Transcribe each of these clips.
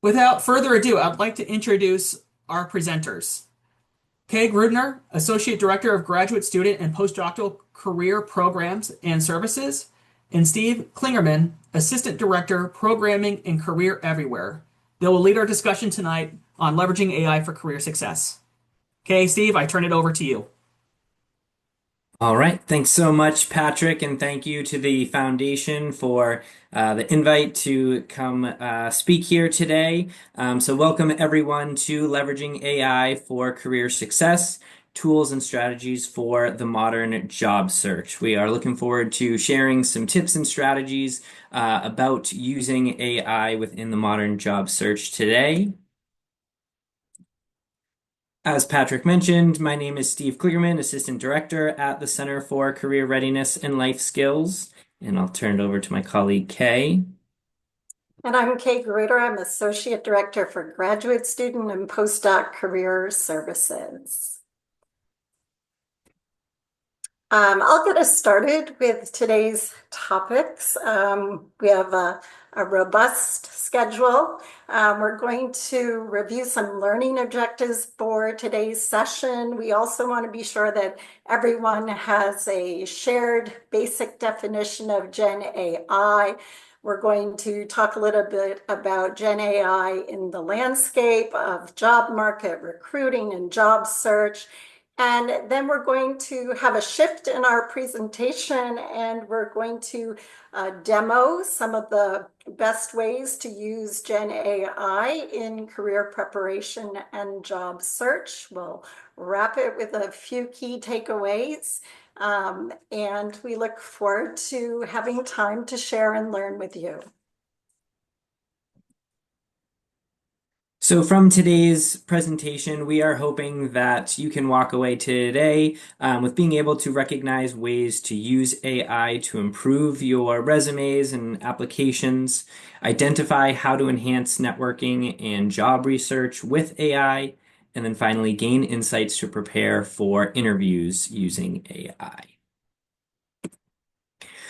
Without further ado, I'd like to introduce our presenters. Kay Grudner, Associate Director of Graduate Student and Postdoctoral Career Programs and Services, and Steve Klingerman, Assistant Director, Programming and Career Everywhere. They will lead our discussion tonight on leveraging AI for career success. Kay, Steve, I turn it over to you. All right. Thanks so much, Patrick, and thank you to the foundation for the invite to come speak here today. So welcome everyone to Leveraging AI for Career Success, Tools and Strategies for the Modern Job Search. We are looking forward to sharing some tips and strategies about using AI within the modern job search today. As Patrick mentioned, my name is Steve Kligerman, Assistant Director at the Center for Career Readiness and Life Skills. And I'll turn it over to my colleague, Kay. And I'm Kay Gruder. I'm Associate Director for Graduate Student and Postdoc Career Services. I'll get us started with today's topics. We have a robust schedule. We're going to review some learning objectives for today's session. We also want to be sure that everyone has a shared basic definition of Gen AI. We're going to talk a little bit about Gen AI in the landscape of job market recruiting and job search. And then we're going to have a shift in our presentation, and we're going to demo some of the best ways to use Gen AI in career preparation and job search. We'll wrap it with a few key takeaways, and we look forward to having time to share and learn with you. So from today's presentation, we are hoping that you can walk away today with being able to recognize ways to use AI to improve your resumes and applications, identify how to enhance networking and job research with AI, and then finally gain insights to prepare for interviews using AI.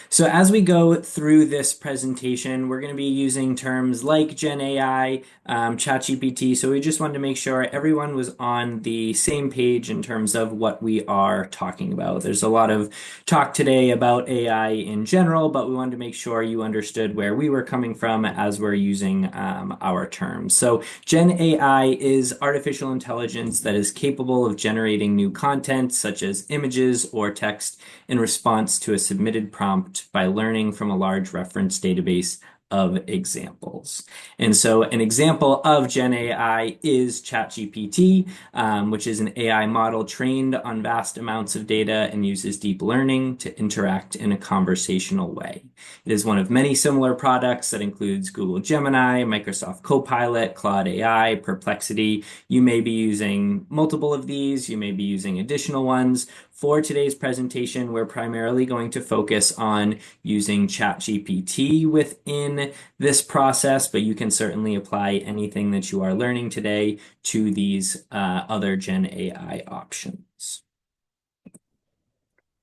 So as we go through this presentation, we're going to be using terms like Gen AI, ChatGPT. So we just wanted to make sure everyone was on the same page in terms of what we are talking about. There's a lot of talk today about AI in general, but we wanted to make sure you understood where we were coming from as we're using our terms. So Gen AI is artificial intelligence that is capable of generating new content, such as images or text, in response to a submitted prompt by learning from a large reference database of examples. And so an example of Gen AI is ChatGPT, which is an AI model trained on vast amounts of data and uses deep learning to interact in a conversational way. It is one of many similar products that includes Google Gemini, Microsoft Copilot, Claude AI, Perplexity. You may be using multiple of these. You may be using additional ones. For today's presentation, we're primarily going to focus on using ChatGPT within this process, but you can certainly apply anything that you are learning today to these other Gen AI options.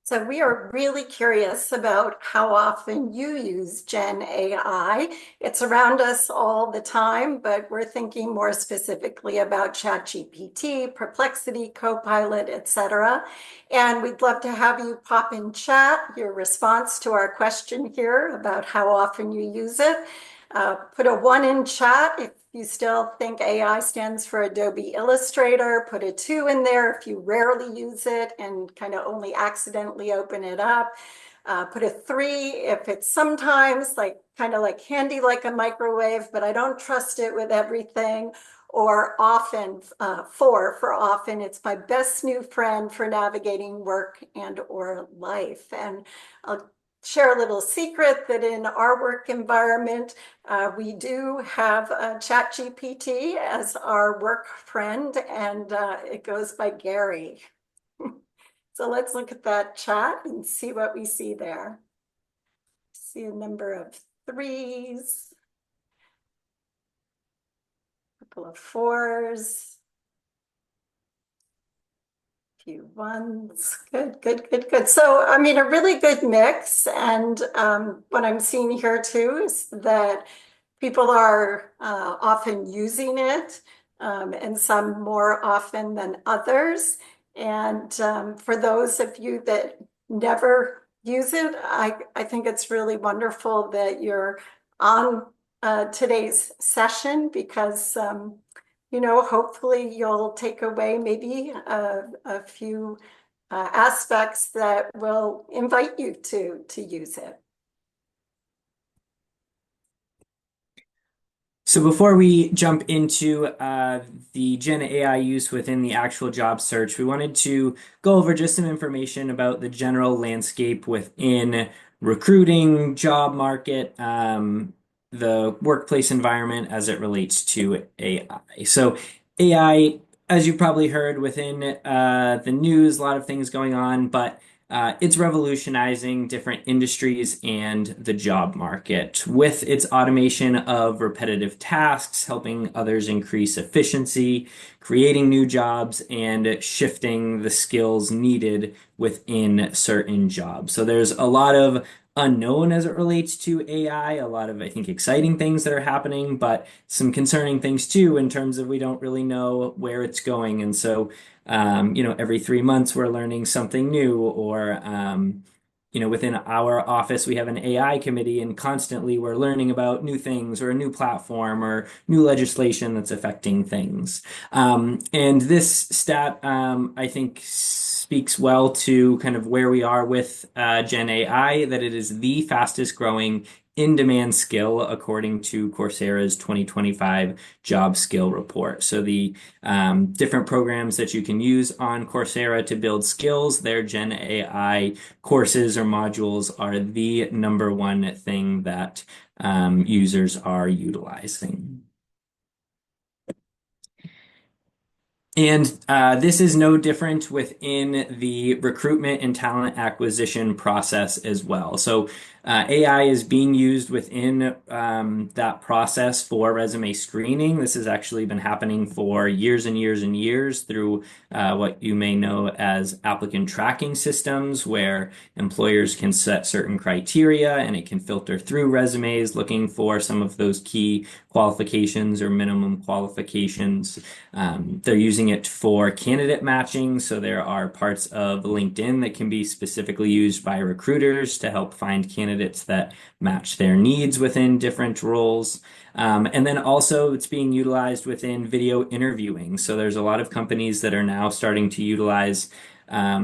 So we are really curious about how often you use Gen AI. It's around us all the time, but we're thinking more specifically about ChatGPT, Perplexity, Copilot, etc. And we'd love to have you pop in chat your response to our question here about how often you use it. Put a 1 in chat if you still think AI stands for Adobe Illustrator. Put a 2 in there if you rarely use it and kind of only accidentally open it up. Put a 3 if it's sometimes kind of like handy like a microwave, but I don't trust it with everything. Or often, 4 for often, it's my best new friend for navigating work and or life. And I'll share a little secret that in our work environment, we do have ChatGPT as our work friend, and it goes by Gary. So let's look at that chat and see what we see there. See a number of 3s, a couple of 4s, few 1s. Good, good, good, good. So, I mean, a really good mix. And what I'm seeing here too is that people are often using it, and some more often than others. And for those of you that never use it, I think it's really wonderful that you're on today's session because, hopefully you'll take away maybe a few aspects that will invite you to use it. So before we jump into the Gen AI use within the actual job search, we wanted to go over just some information about the general landscape within recruiting, job market, the workplace environment as it relates to AI. So AI, as you've probably heard within the news, a lot of things going on, but it's revolutionizing different industries and the job market with its automation of repetitive tasks, helping others increase efficiency, creating new jobs, and shifting the skills needed within certain jobs. So there's a lot of unknown as it relates to AI, a lot of, I think, exciting things that are happening, but some concerning things too, in terms of we don't really know where it's going. And so every 3 months we're learning something new, or within our office we have an AI committee, and constantly we're learning about new things or a new platform or new legislation that's affecting things. And this stat, I think, speaks well to kind of where we are with Gen AI, that it is the fastest growing in-demand skill according to Coursera's 2025 job skill report. So the different programs that you can use on Coursera to build skills, their Gen AI courses or modules are the number one thing that users are utilizing. And this is no different within the recruitment and talent acquisition process as well. So AI is being used within that process for resume screening. This has actually been happening for years and years and years through what you may know as applicant tracking systems, where employers can set certain criteria and it can filter through resumes looking for some of those key qualifications or minimum qualifications. They're using it for candidate matching. So there are parts of LinkedIn that can be specifically used by recruiters to help find candidates that match their needs within different roles. And then also it's being utilized within video interviewing. So there's a lot of companies that are now starting to utilize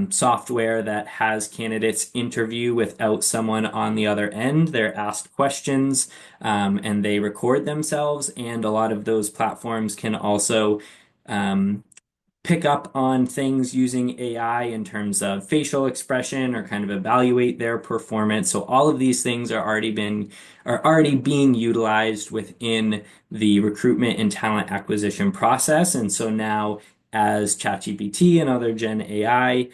software that has candidates interview without someone on the other end. They're asked questions and they record themselves. And a lot of those platforms can also pick up on things using AI in terms of facial expression or kind of evaluate their performance. So all of these things are already being utilized within the recruitment and talent acquisition process. And so now, as ChatGPT and other Gen AI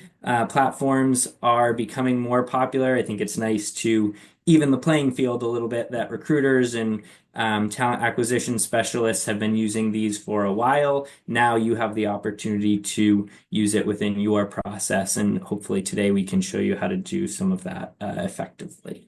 platforms are becoming more popular, I think it's nice to even the playing field a little bit, that recruiters and talent acquisition specialists have been using these for a while. Now you have the opportunity to use it within your process, and hopefully today we can show you how to do some of that effectively.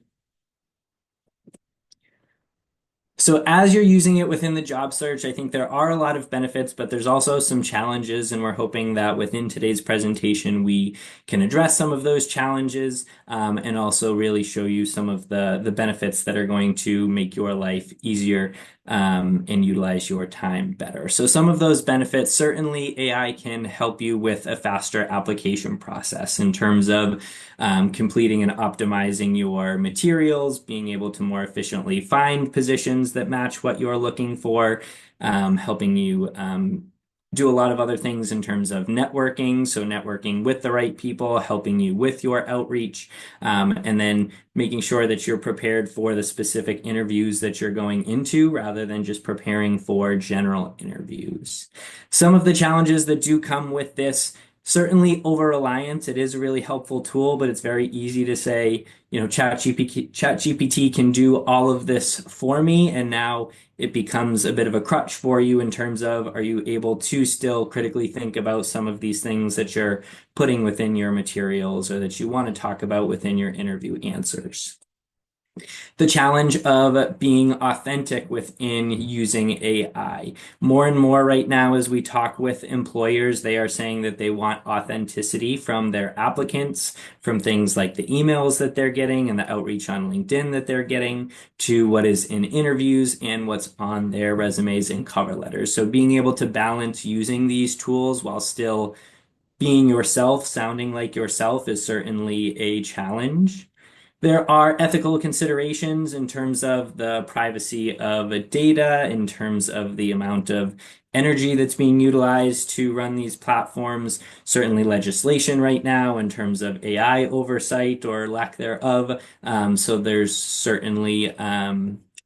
So as you're using it within the job search, I think there are a lot of benefits, but there's also some challenges, and we're hoping that within today's presentation we can address some of those challenges and also really show you some of the benefits that are going to make your life easier and utilize your time better. So some of those benefits, certainly AI can help you with a faster application process in terms of completing and optimizing your materials, being able to more efficiently find positions that match what you're looking for, helping you do a lot of other things in terms of networking. So networking with the right people, helping you with your outreach, and then making sure that you're prepared for the specific interviews that you're going into rather than just preparing for general interviews. Some of the challenges that do come with this, certainly over-reliance. It is a really helpful tool, but it's very easy to say, ChatGPT can do all of this for me, and now it becomes a bit of a crutch for you in terms of, are you able to still critically think about some of these things that you're putting within your materials or that you want to talk about within your interview answers? The challenge of being authentic within using AI. More and more right now, as we talk with employers, they are saying that they want authenticity from their applicants, from things like the emails that they're getting and the outreach on LinkedIn that they're getting, to what is in interviews and what's on their resumes and cover letters. So being able to balance using these tools while still being yourself, sounding like yourself, is certainly a challenge. There are ethical considerations in terms of the privacy of data, in terms of the amount of energy that's being utilized to run these platforms. Certainly, legislation right now in terms of AI oversight or lack thereof. So, there's certainly a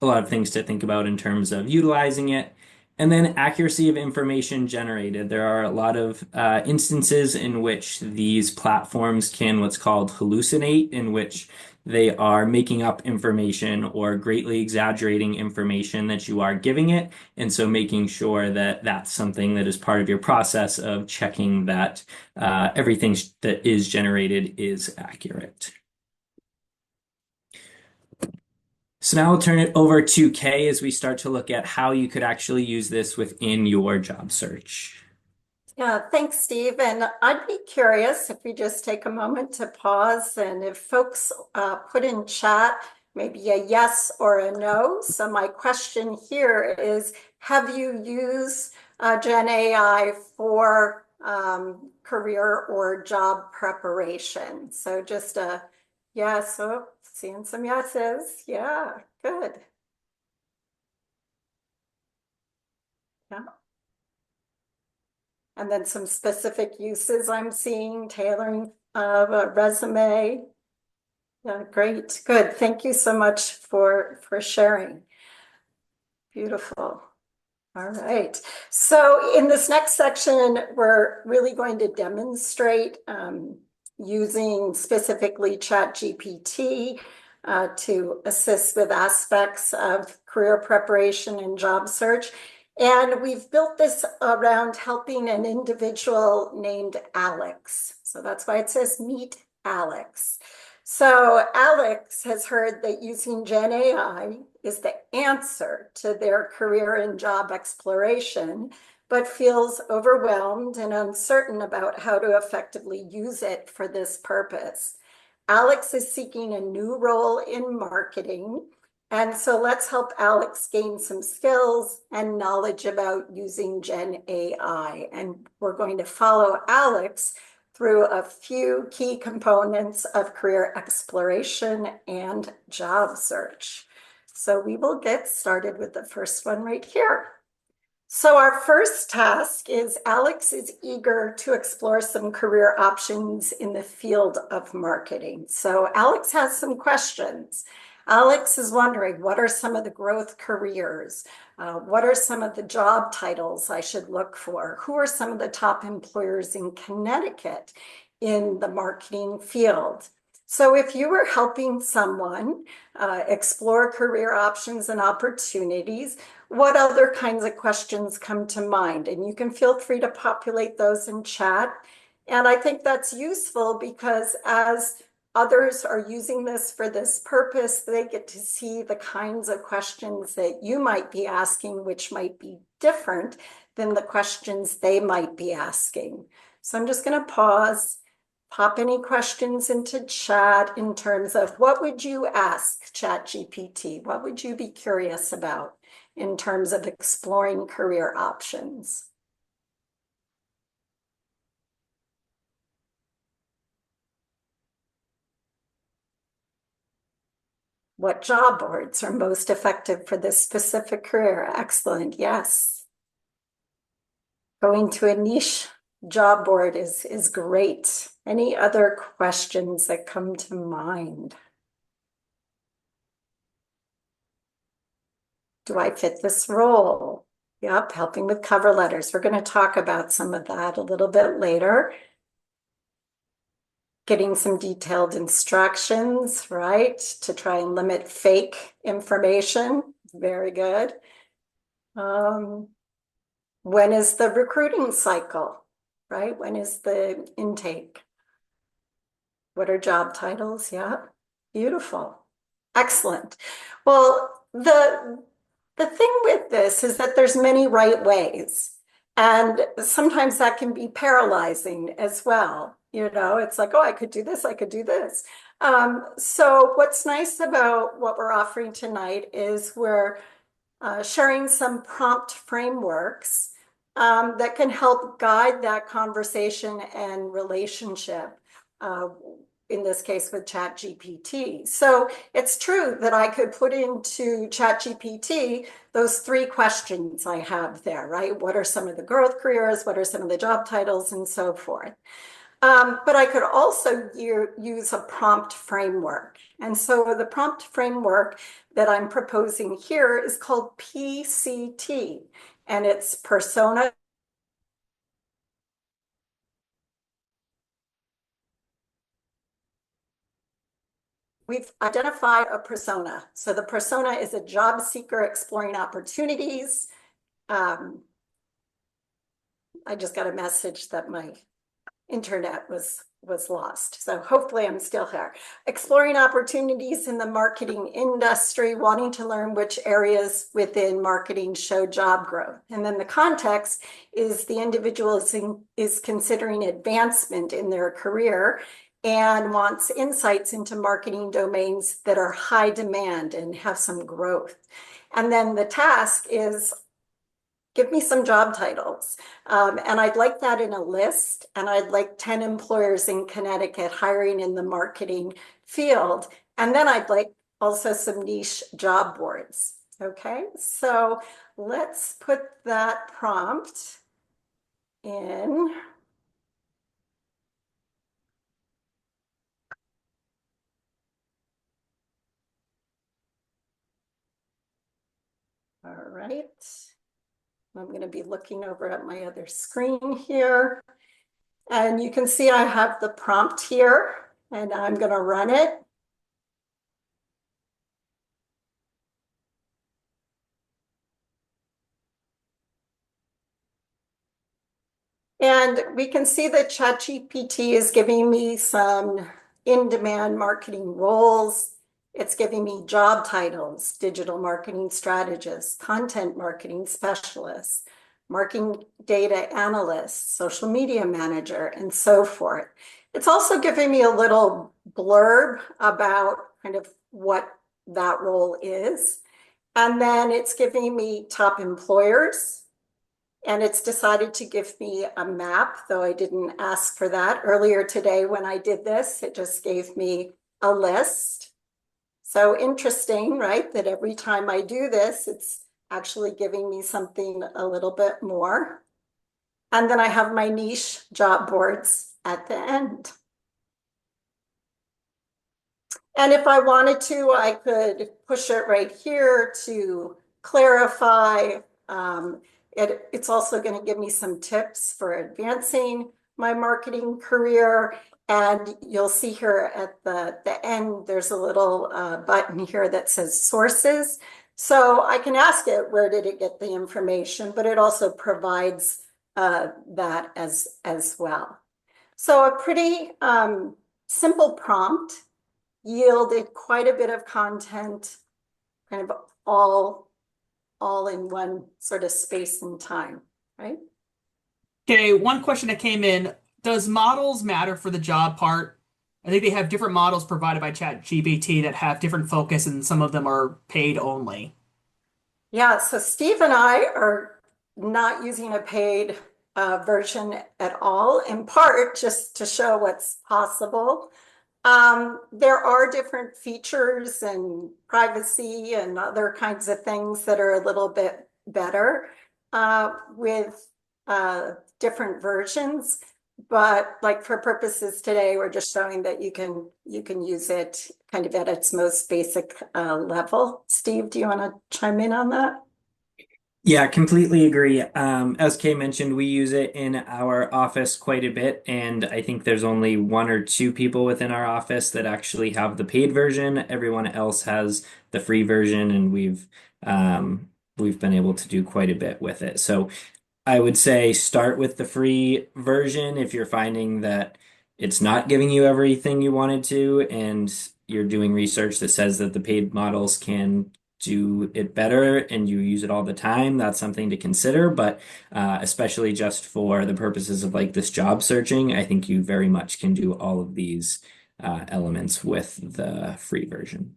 lot of things to think about in terms of utilizing it. And then accuracy of information generated. There are a lot of instances in which these platforms can what's called hallucinate, in which they are making up information or greatly exaggerating information that you are giving it. And so making sure that that's something that is part of your process of checking that everything that is generated is accurate. So now I'll turn it over to Kay as we start to look at how you could actually use this within your job search. Yeah, thanks, Steve. And I'd be curious if we just take a moment to pause and if folks put in chat maybe a yes or a no. So my question here is, have you used Gen AI for career or job preparation? So just a yes. Oh, seeing some yeses. Yeah, good. Yeah. And then some specific uses I'm seeing, tailoring of a resume. Yeah, great, good. Thank you so much for sharing. Beautiful. All right. So in this next section, we're really going to demonstrate using specifically ChatGPT to assist with aspects of career preparation and job search. And we've built this around helping an individual named Alex. So that's why it says Meet Alex. So Alex has heard that using Gen AI is the answer to their career and job exploration, but feels overwhelmed and uncertain about how to effectively use it for this purpose. Alex is seeking a new role in marketing. And so let's help Alex gain some skills and knowledge about using Gen AI. And we're going to follow Alex through a few key components of career exploration and job search. So we will get started with the first one right here. So our first task is Alex is eager to explore some career options in the field of marketing. So Alex has some questions. Alex is wondering, what are some of the growth careers? What are some of the job titles I should look for? Who are some of the top employers in Connecticut in the marketing field? So if you were helping someone explore career options and opportunities, what other kinds of questions come to mind? And you can feel free to populate those in chat. And I think that's useful because as others are using this for this purpose, they get to see the kinds of questions that you might be asking, which might be different than the questions they might be asking. So I'm just going to pause, pop any questions into chat in terms of what would you ask ChatGPT? What would you be curious about in terms of exploring career options? What job boards are most effective for this specific career? Excellent, yes. Going to a niche job board is great. Any other questions that come to mind? Do I fit this role? Yep, helping with cover letters. We're going to talk about some of that a little bit later. Getting some detailed instructions, right, to try and limit fake information. Very good. When is the recruiting cycle, right? When is the intake? What are job titles? Yeah, beautiful. Excellent. Well, the thing with this is that there's many right ways, and sometimes that can be paralyzing as well. You know, it's like, oh, I could do this, I could do this. So what's nice about what we're offering tonight is we're sharing some prompt frameworks that can help guide that conversation and relationship. In this case with ChatGPT. So it's true that I could put into ChatGPT those three questions I have there, right? What are some of the growth careers? What are some of the job titles and so forth? But I could also use a prompt framework. And so the prompt framework that I'm proposing here is called PCT, and it's persona. We've identified a persona. So the persona is a job seeker exploring opportunities. I just got a message that my internet was lost. So hopefully I'm still here. Exploring opportunities in the marketing industry, wanting to learn which areas within marketing show job growth. And then the context is the individual is considering advancement in their career and wants insights into marketing domains that are high demand and have some growth. And then the task is give me some job titles. And I'd like that in a list. And I'd like 10 employers in Connecticut hiring in the marketing field. And then I'd like also some niche job boards. Okay, so let's put that prompt in. All right. I'm going to be looking over at my other screen here. And you can see I have the prompt here, and I'm going to run it. And we can see that ChatGPT is giving me some in-demand marketing roles. It's giving me job titles, digital marketing strategist, content marketing specialist, marketing data analyst, social media manager, and so forth. It's also giving me a little blurb about kind of what that role is. And then it's giving me top employers. And it's decided to give me a map, though I didn't ask for that. Earlier today when I did this, it just gave me a list. So interesting, right? That every time I do this, it's actually giving me something a little bit more. And then I have my niche job boards at the end. And if I wanted to, I could push it right here to clarify. It's also going to give me some tips for advancing my marketing career. And you'll see here at the end, there's a little button here that says sources. So I can ask it, where did it get the information? But it also provides that as well. So a pretty simple prompt yielded quite a bit of content, kind of all in one sort of space and time, right? Okay, one question that came in, does models matter for the job part? I think they have different models provided by ChatGPT that have different focus, and some of them are paid only. Yeah, so Steve and I are not using a paid version at all, in part just to show what's possible. There are different features and privacy and other kinds of things that are a little bit better with different versions. But like for purposes today, we're just showing that you can use it kind of at its most basic level. Steve, do you want to chime in on that? Yeah, completely agree. As Kay mentioned, we use it in our office quite a bit, and I think there's only one or two people within our office that actually have the paid version. Everyone else has the free version, and we've been able to do quite a bit with it. So I would say start with the free version if you're finding that it's not giving you everything you wanted to, and you're doing research that says that the paid models can do it better and you use it all the time, that's something to consider. But especially just for the purposes of like this job searching, I think you very much can do all of these elements with the free version.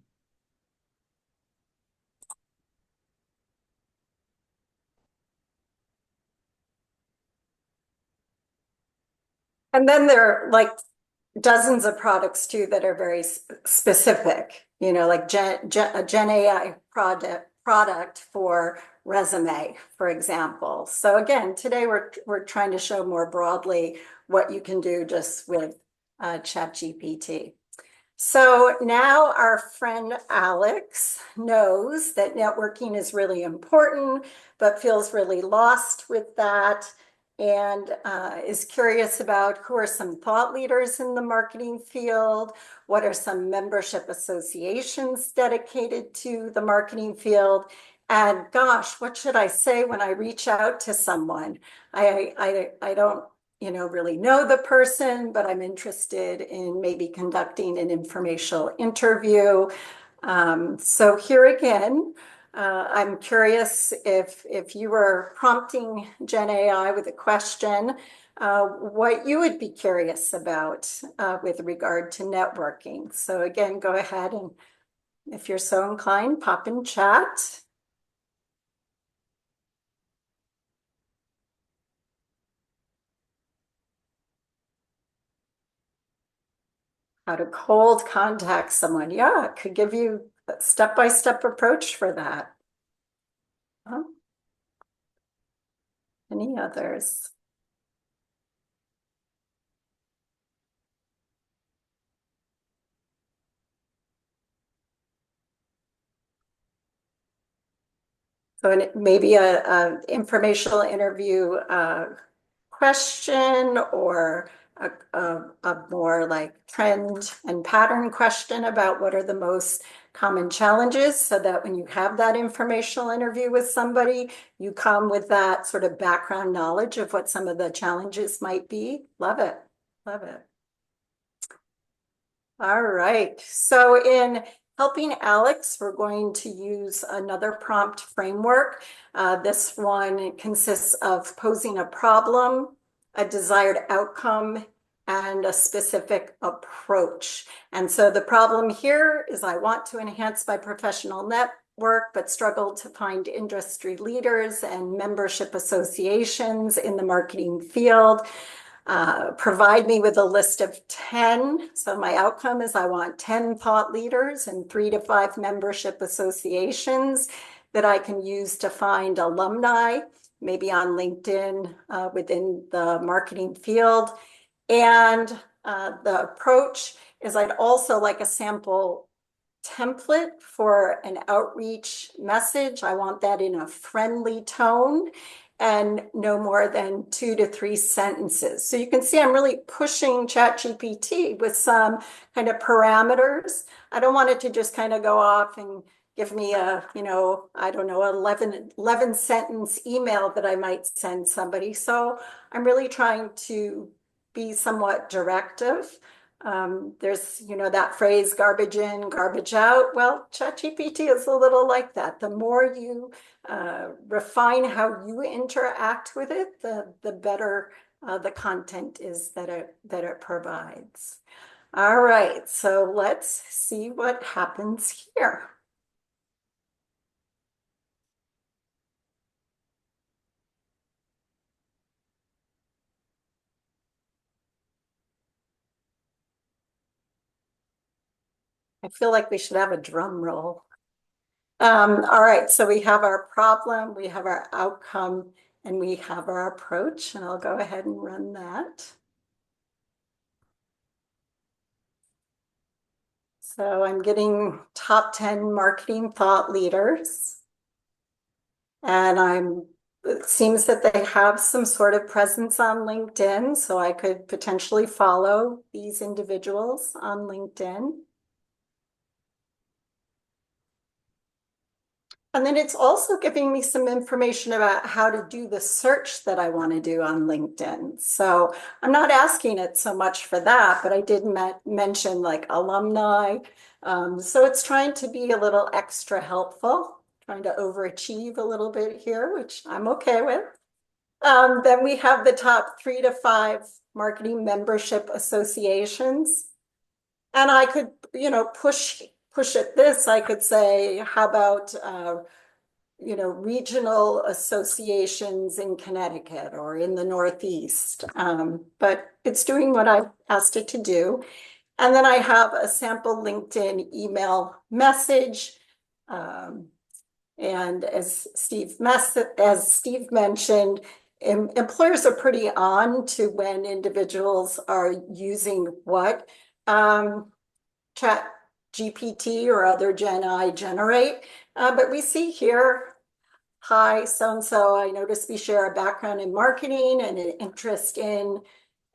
And then there are like dozens of products too that are very specific, you know, like a Gen AI product for resume, for example. So again, today we're trying to show more broadly what you can do just with ChatGPT. So now our friend Alex knows that networking is really important, but feels really lost with that and is curious about who are some thought leaders in the marketing field, what are some membership associations dedicated to the marketing field, and gosh, what should I say when I reach out to someone? I don't really know the person, but I'm interested in maybe conducting an informational interview. So here again, I'm curious if you were prompting Gen AI with a question, what you would be curious about with regard to networking. So again, go ahead and if you're so inclined, pop in chat. How to cold contact someone. Yeah, it could give you a step-by-step approach for that. Huh? Any others? So maybe a informational interview question or a more like trend and pattern question about what are the most common challenges so that when you have that informational interview with somebody, you come with that sort of background knowledge of what some of the challenges might be. Love it. Love it. All right. So in helping Alex, we're going to use another prompt framework. This one consists of posing a problem, a desired outcome, and a specific approach. And so the problem here is I want to enhance my professional network, but struggle to find industry leaders and membership associations in the marketing field. Provide me with a list of 10. So my outcome is I want 10 thought leaders and 3 to 5 membership associations that I can use to find alumni, maybe on LinkedIn within the marketing field. And the approach is I'd also like a sample template for an outreach message. I want that in a friendly tone and no more than 2 to 3 sentences. So you can see I'm really pushing ChatGPT with some kind of parameters. I don't want it to just kind of go off and give me a, I don't know, 11 sentence email that I might send somebody. So I'm really trying to be somewhat directive. There's, that phrase, garbage in, garbage out. Well, ChatGPT is a little like that. The more you refine how you interact with it, the better the content is that it provides. All right, so let's see what happens here. I feel like we should have a drum roll. All right, so we have our problem, we have our outcome, and we have our approach, and I'll go ahead and run that. So I'm getting top 10 marketing thought leaders. And it seems that they have some sort of presence on LinkedIn, so I could potentially follow these individuals on LinkedIn. And then it's also giving me some information about how to do the search that I want to do on LinkedIn. So I'm not asking it so much for that, but I did mention like alumni. So it's trying to be a little extra helpful, trying to overachieve a little bit here, which I'm okay with. Then we have the top 3 to 5 marketing membership associations. And I could, push at this. I could say, how about, regional associations in Connecticut or in the Northeast. But it's doing what I asked it to do. And then I have a sample LinkedIn email message. And as Steve mentioned, employers are pretty on to when individuals are using what Chat GPT or other Gen I generate. But we see here, hi, so-and-so, I noticed we share a background in marketing and an interest in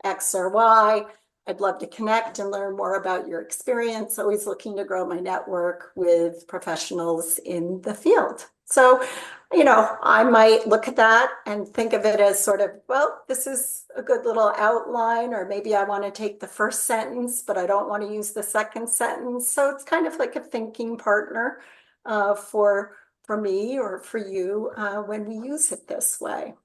X or Y. I'd love to connect and learn more about your experience. Always looking to grow my network with professionals in the field. So, I might look at that and think of it as sort of, well, this is a good little outline, or maybe I want to take the first sentence, but I don't want to use the second sentence. So it's kind of like a thinking partner for me or for you when we use it this way.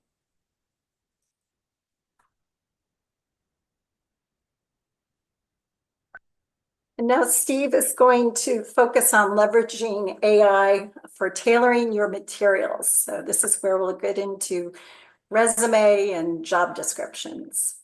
And now Steve is going to focus on leveraging AI for tailoring your materials. So this is where we'll get into resume and job descriptions.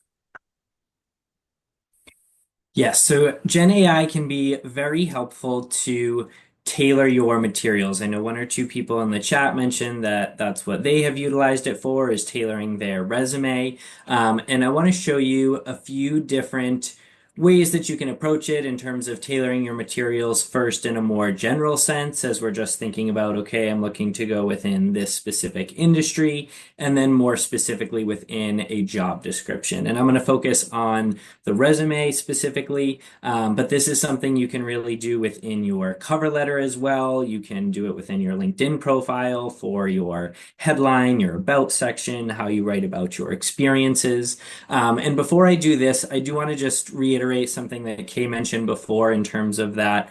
Yes, so Gen AI can be very helpful to tailor your materials. I know 1 or 2 people in the chat mentioned that that's what they have utilized it for, is tailoring their resume. And I want to show you a few different ways that you can approach it in terms of tailoring your materials, first in a more general sense, as we're just thinking about, okay, I'm looking to go within this specific industry, and then more specifically within a job description. And I'm going to focus on the resume specifically, but this is something you can really do within your cover letter as well. You can do it within your LinkedIn profile for your headline, your about section, how you write about your experiences. And before I do this, I do want to just reiterate something that Kay mentioned before in terms of that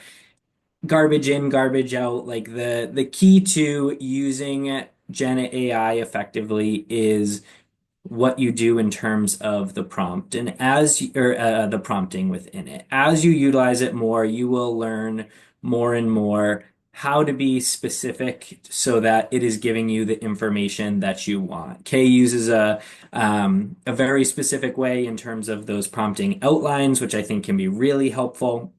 garbage in, garbage out. Like the key to using Gen AI effectively is what you do in terms of the prompt and the prompting within it. As you utilize it more, you will learn more and more how to be specific so that it is giving you the information that you want. Kay uses a very specific way in terms of those prompting outlines, which I think can be really helpful.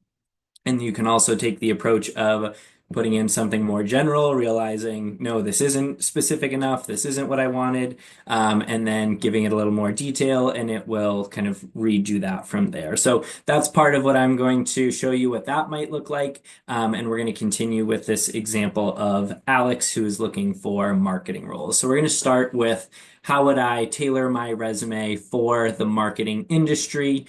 And you can also take the approach of putting in something more general, realizing, no, this isn't specific enough, this isn't what I wanted, and then giving it a little more detail, and it will kind of redo that from there. So that's part of what I'm going to show you what that might look like. And we're going to continue with this example of Alex, who is looking for marketing roles. So we're going to start with how would I tailor my resume for the marketing industry?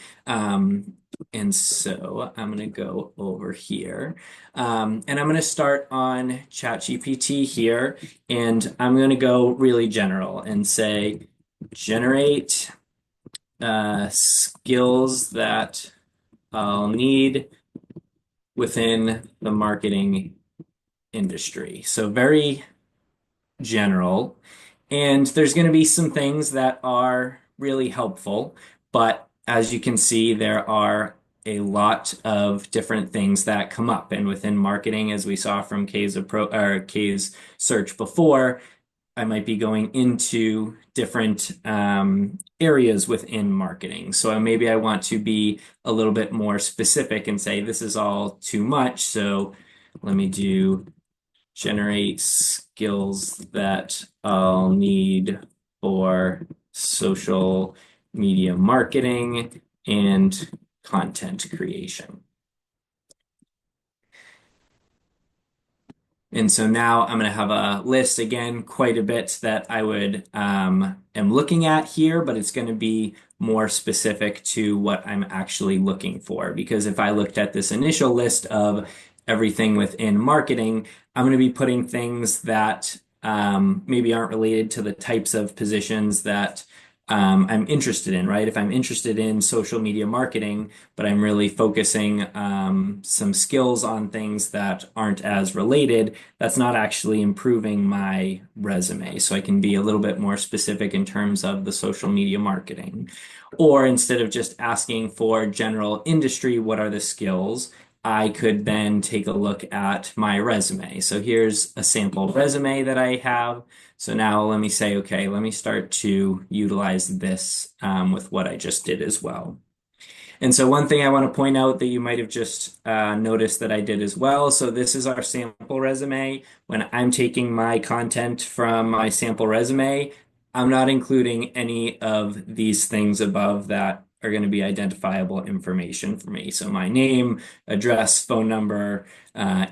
And so I'm going to go over here. And I'm going to start on ChatGPT here. And I'm going to go really general and say, generate skills that I'll need within the marketing industry. So very general. And there's going to be some things that are really helpful, but as you can see, there are a lot of different things that come up. And within marketing, as we saw from Kay's search before, I might be going into different areas within marketing. So maybe I want to be a little bit more specific and say, this is all too much. So let me do generate skills that I'll need for social media marketing and content creation. And so now I'm going to have a list, again, quite a bit that I would am looking at here, but it's going to be more specific to what I'm actually looking for. Because if I looked at this initial list of everything within marketing, I'm going to be putting things that maybe aren't related to the types of positions that I'm interested in, right? If I'm interested in social media marketing, but I'm really focusing some skills on things that aren't as related, that's not actually improving my resume. So I can be a little bit more specific in terms of the social media marketing. Or instead of just asking for general industry, what are the skills? I could then take a look at my resume. So here's a sample resume that I have. So now let me say, okay, let me start to utilize this with what I just did as well. And so one thing I want to point out that you might have just noticed that I did as well. So this is our sample resume. When I'm taking my content from my sample resume, I'm not including any of these things above that are going to be identifiable information for me. So my name, address, phone number,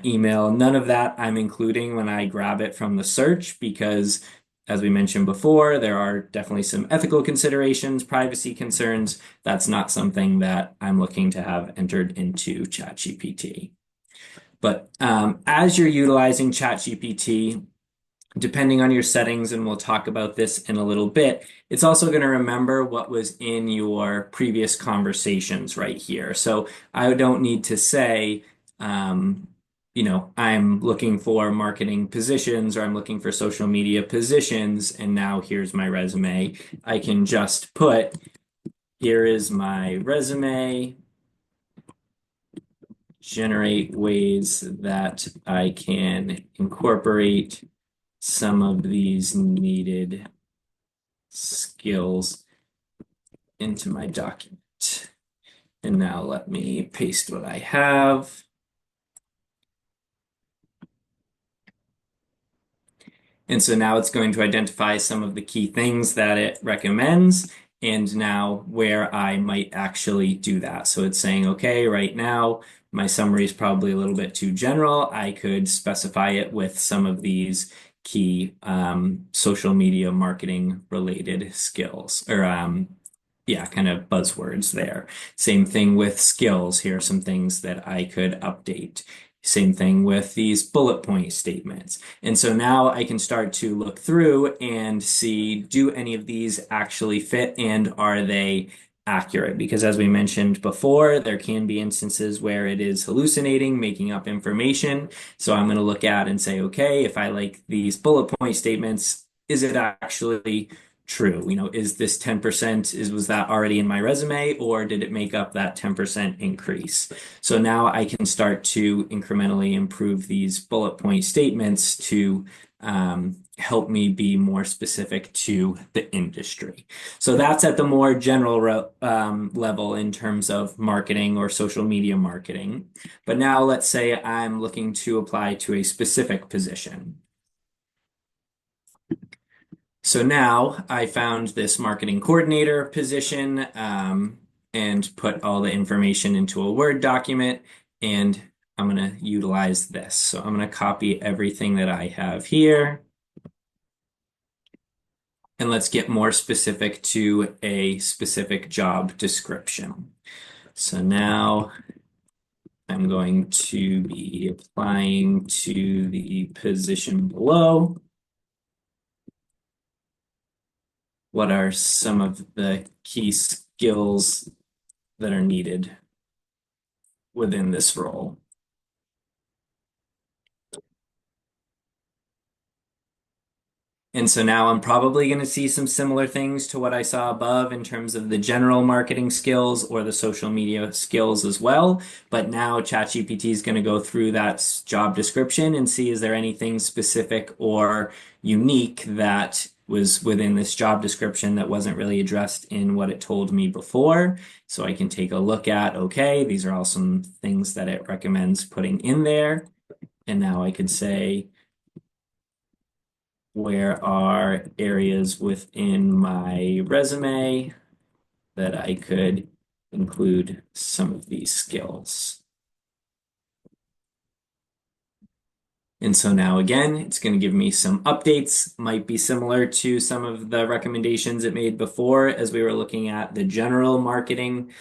email, none of that I'm including when I grab it from the search because as we mentioned before, there are definitely some ethical considerations, privacy concerns. That's not something that I'm looking to have entered into ChatGPT. But as you're utilizing ChatGPT, depending on your settings, and we'll talk about this in a little bit, it's also going to remember what was in your previous conversations right here. So I don't need to say, I'm looking for marketing positions or I'm looking for social media positions, and now here's my resume. I can just put, here is my resume, generate ways that I can incorporate some of these needed skills into my document. And now let me paste what I have. And so now it's going to identify some of the key things that it recommends and now where I might actually do that. So it's saying, okay, right now my summary is probably a little bit too general. I could specify it with some of these key social media marketing related skills or kind of buzzwords there. Same thing with skills. Here are some things that I could update. Same thing with these bullet point statements. And so now I can start to look through and see, do any of these actually fit and are they accurate? Because as we mentioned before, there can be instances where it is hallucinating, making up information. So I'm going to look at and say, okay, if I like these bullet point statements, is it actually true? Is this 10%, was that already in my resume or did it make up that 10% increase? So now I can start to incrementally improve these bullet point statements to help me be more specific to the industry. So that's at the more general level in terms of marketing or social media marketing. But now let's say I'm looking to apply to a specific position. So now I found this marketing coordinator position and put all the information into a Word document, and I'm going to utilize this. So I'm going to copy everything that I have here. And let's get more specific to a specific job description. So now I'm going to be applying to the position below. What are some of the key skills that are needed within this role? And so now I'm probably going to see some similar things to what I saw above in terms of the general marketing skills or the social media skills as well. But now ChatGPT is going to go through that job description and see is there anything specific or unique that was within this job description that wasn't really addressed in what it told me before. So I can take a look at, okay, these are all some things that it recommends putting in there. And now I could say, where are areas within my resume that I could include some of these skills? And so now again, it's going to give me some updates, might be similar to some of the recommendations it made before as we were looking at the general marketing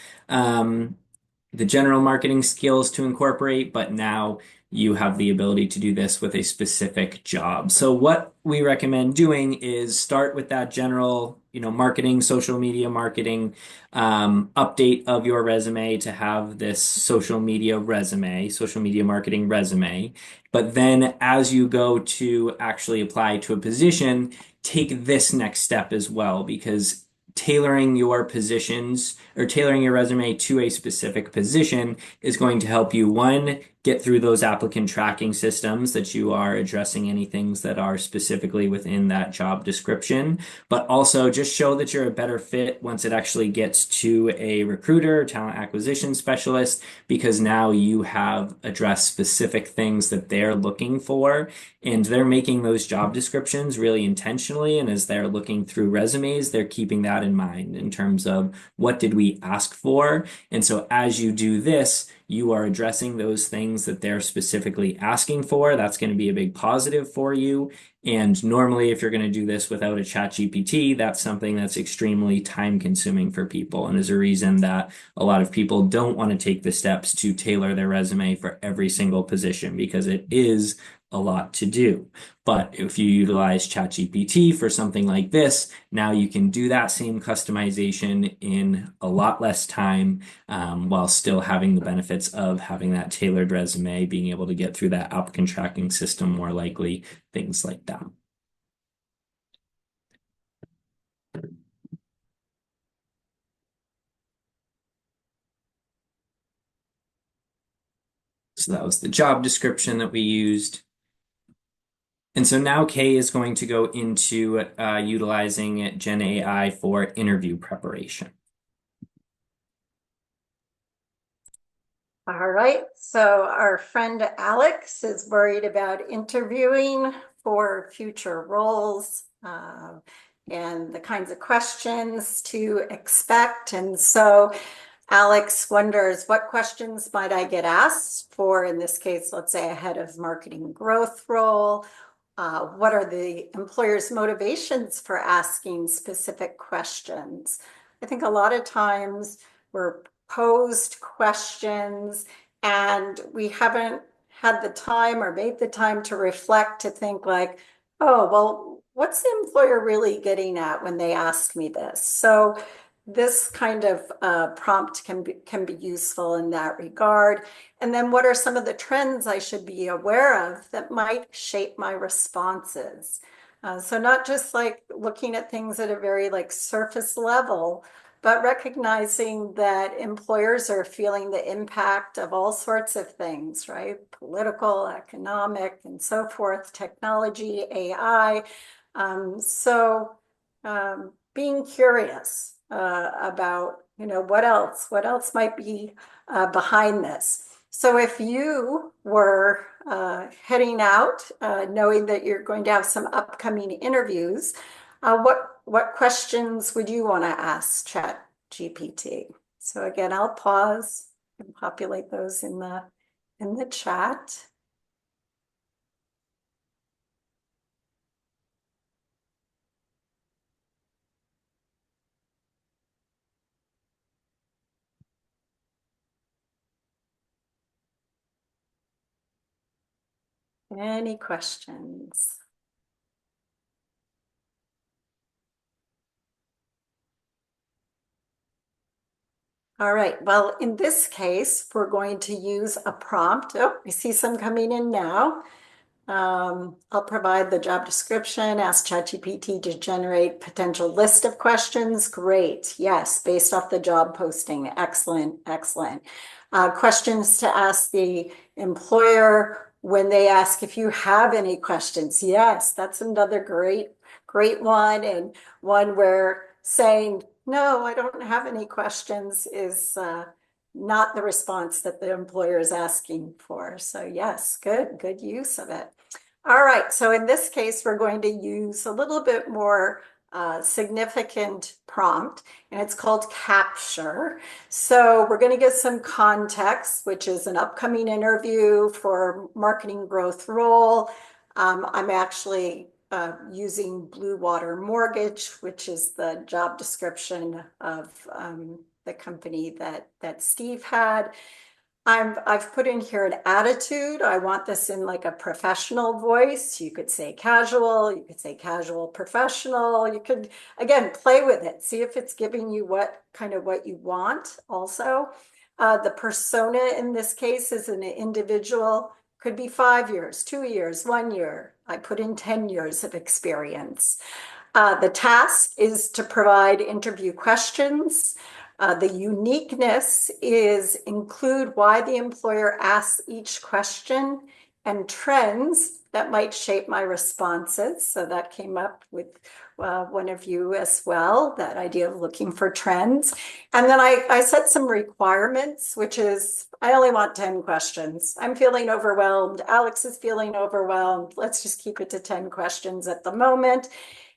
skills to incorporate, but now you have the ability to do this with a specific job. So what we recommend doing is start with that general, marketing, social media marketing, update of your resume to have this social media resume, social media marketing resume. But then as you go to actually apply to a position, take this next step as well, because tailoring your positions or tailoring your resume to a specific position is going to help you, one, get through those applicant tracking systems that you are addressing any things that are specifically within that job description, but also just show that you're a better fit once it actually gets to a recruiter, talent acquisition specialist, because now you have addressed specific things that they're looking for, and they're making those job descriptions really intentionally. And as they're looking through resumes, they're keeping that in mind in terms of what did we ask for. And so as you do this, you are addressing those things that they're specifically asking for. That's going to be a big positive for you. And normally, if you're going to do this without a ChatGPT, that's something that's extremely time consuming for people, and is a reason that a lot of people don't want to take the steps to tailor their resume for every single position, because it is a lot to do. But if you utilize ChatGPT for something like this, now you can do that same customization in a lot less time, while still having the benefits of having that tailored resume, being able to get through that applicant tracking system more likely, things like that. So that was the job description that we used. And so now Kay is going to go into utilizing Gen AI for interview preparation. All right, so our friend Alex is worried about interviewing for future roles and the kinds of questions to expect. And so Alex wonders, what questions might I get asked for, in this case, let's say a head of marketing growth role? What are the employer's motivations for asking specific questions? I think a lot of times we're posed questions and we haven't had the time or made the time to reflect, to think like, oh, well, what's the employer really getting at when they ask me this? So this kind of prompt can be useful in that regard. And then what are some of the trends I should be aware of that might shape my responses? So not just like looking at things at a very like surface level, but recognizing that employers are feeling the impact of all sorts of things, right? Political, economic, and so forth, technology, AI. Being curious about, what else might be behind this. So if you were heading out, knowing that you're going to have some upcoming interviews, what questions would you want to ask ChatGPT? So again, I'll pause and populate those in the chat. Any questions? All right, well, in this case, we're going to use a prompt. Oh, I see some coming in now. I'll provide the job description, ask ChatGPT to generate potential list of questions. Great, yes, based off the job posting. Excellent, excellent. Questions to ask the employer when they ask if you have any questions. Yes, that's another great one, and one where saying, no, I don't have any questions is not the response that the employer is asking for. So yes, good use of it. All right, so in this case, we're going to use a little bit more significant prompt, and it's called Capture. So we're going to get some context, which is an upcoming interview for marketing growth role. I'm actually using Blue Water Mortgage, which is the job description of the company that Steve had. I've put in here an attitude. I want this in like a professional voice. You could say casual professional. You could, again, play with it. See if it's giving you what you want also. The persona in this case is an individual, could be 5 years, 2 years, 1 year. I put in 10 years of experience. The task is to provide interview questions. The uniqueness is include why the employer asks each question and trends that might shape my responses. So that came up with one of you as well, that idea of looking for trends. And then I set some requirements, which is I only want 10 questions. I'm feeling overwhelmed. Alex is feeling overwhelmed. Let's just keep it to 10 questions at the moment.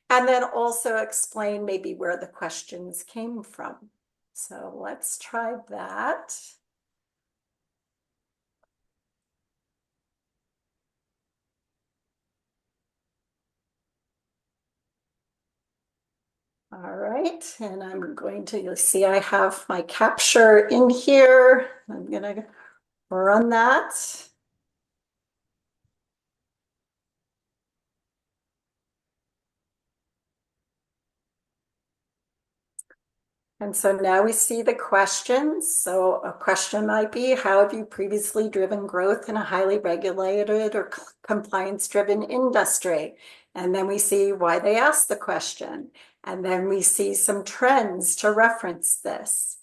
And then also explain maybe where the questions came from. So let's try that. All right, and I'm going to, you'll see I have my capture in here. I'm gonna run that. And so now we see the questions. So a question might be, how have you previously driven growth in a highly regulated or compliance-driven industry? And then we see why they asked the question. And then we see some trends to reference this.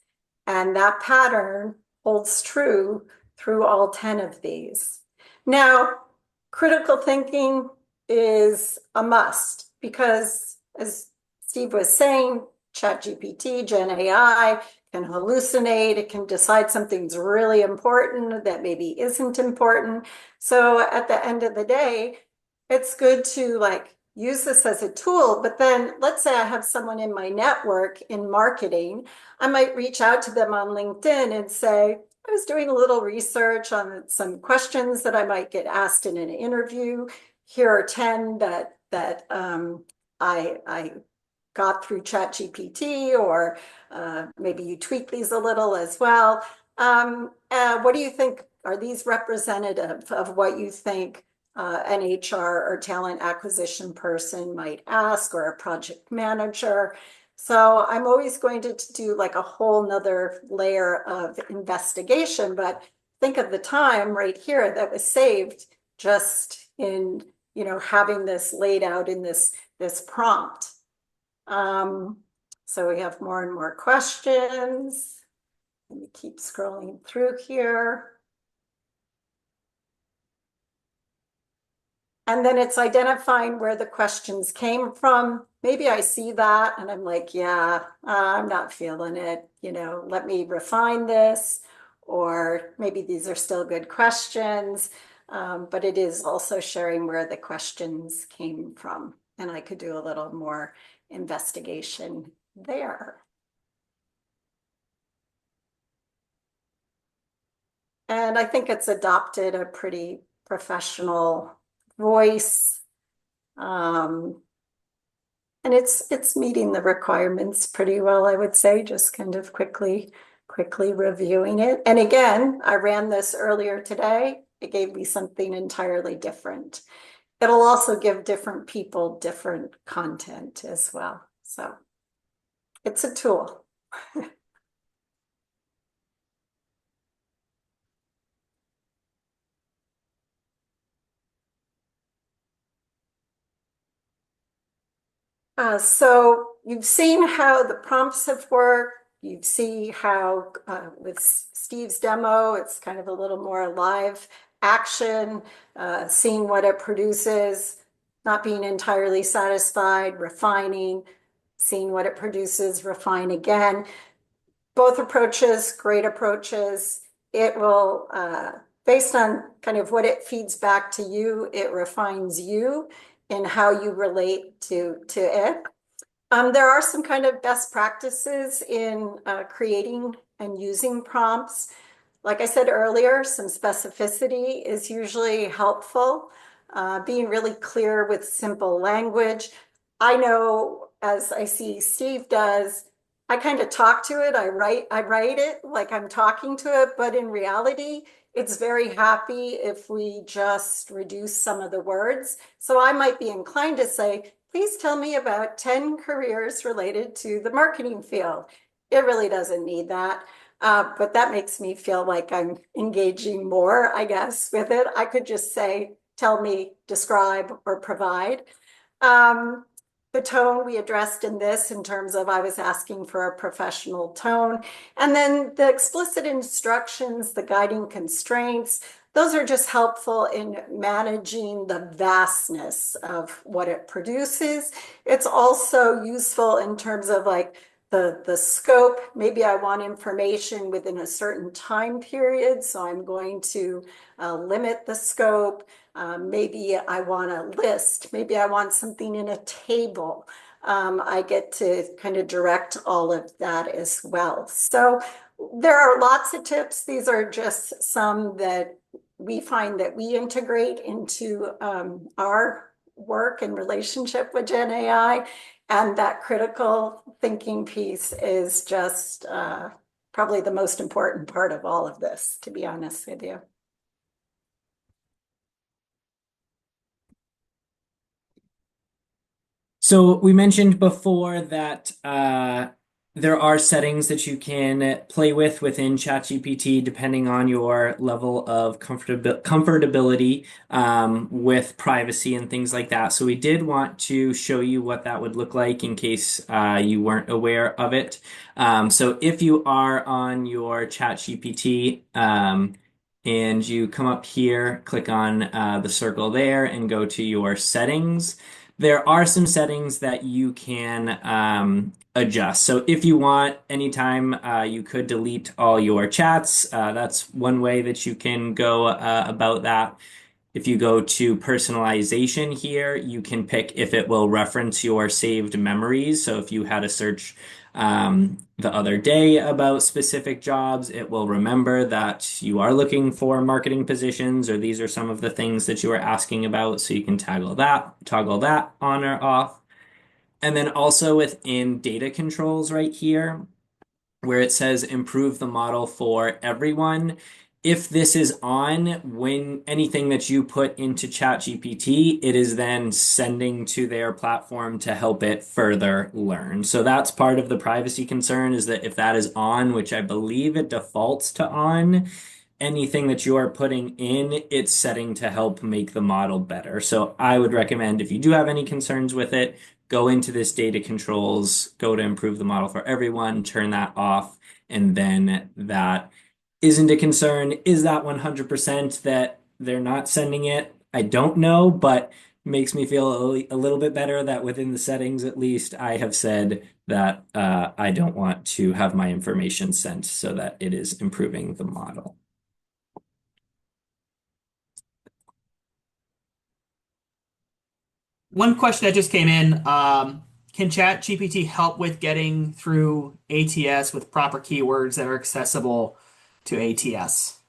And that pattern holds true through all 10 of these. Now, critical thinking is a must because, as Steve was saying, ChatGPT, Gen AI can hallucinate. It can decide something's really important that maybe isn't important. So at the end of the day, it's good to like use this as a tool. But then let's say I have someone in my network in marketing. I might reach out to them on LinkedIn and say, I was doing a little research on some questions that I might get asked in an interview. Here are 10 that I got through ChatGPT, or maybe you tweak these a little as well. What do you think? Are these representative of what you think an HR or talent acquisition person might ask, or a project manager? So I'm always going to do like a whole nother layer of investigation, but think of the time right here that was saved just in, having this laid out in this prompt. So we have more and more questions. Let me keep scrolling through here. And then it's identifying where the questions came from. Maybe I see that and I'm like, yeah, I'm not feeling it. Let me refine this. Or maybe these are still good questions. But it is also sharing where the questions came from. And I could do a little more investigation there. And I think it's adopted a pretty professional voice. And it's meeting the requirements pretty well, I would say, just kind of quickly reviewing it. And again, I ran this earlier today. It gave me something entirely different. It'll also give different people different content as well. So it's a tool. So you've seen how the prompts have worked. You see how with Steve's demo, it's kind of a little more live action, seeing what it produces, not being entirely satisfied, refining, seeing what it produces, refine again. Both approaches, great approaches. It will, based on kind of what it feeds back to you, it refines you in how you relate to it. There are some kind of best practices in creating and using prompts. Like I said earlier, some specificity is usually helpful. Being really clear with simple language. I know, as I see Steve does, I kind of talk to it. I write it like I'm talking to it, but in reality, it's very happy if we just reduce some of the words. So I might be inclined to say, please tell me about 10 careers related to the marketing field. It really doesn't need that. But that makes me feel like I'm engaging more, I guess, with it. I could just say, tell me, describe, or provide. Um, the tone we addressed in this in terms of I was asking for a professional tone. And then the explicit instructions, the guiding constraints, those are just helpful in managing the vastness of what it produces. It's also useful in terms of like the scope. Maybe I want information within a certain time period, so I'm going to limit the scope. Maybe I want a list. Maybe I want something in a table. I get to kind of direct all of that as well. So there are lots of tips. These are just some that we find that we integrate into our work and relationship with Gen AI. And that critical thinking piece is just probably the most important part of all of this, to be honest with you. So we mentioned before that there are settings that you can play with within ChatGPT depending on your level of comfortability with privacy and things like that. So we did want to show you what that would look like in case you weren't aware of it. So if you are on your ChatGPT, and you come up here, click on the circle there and go to your settings. There are some settings that you can adjust. So if you want, anytime you could delete all your chats. That's one way that you can go about that. If you go to personalization here, you can pick if it will reference your saved memories. So if you had a search the other day about specific jobs, it will remember that you are looking for marketing positions, or these are some of the things that you are asking about. So you can toggle that on or off. And then also within data controls right here, where it says improve the model for everyone. If this is on, when anything that you put into ChatGPT, it is then sending to their platform to help it further learn. So that's part of the privacy concern, is that if that is on, which I believe it defaults to on, anything that you are putting in, it's setting to help make the model better. So I would recommend, if you do have any concerns with it, go into this data controls, go to improve the model for everyone, turn that off, and then that isn't a concern. Is that 100% that they're not sending it? I don't know, but makes me feel a little bit better that within the settings, at least, I have said that I don't want to have my information sent so that it is improving the model. One question that just came in, can ChatGPT help with getting through ATS with proper keywords that are accessible to ATS?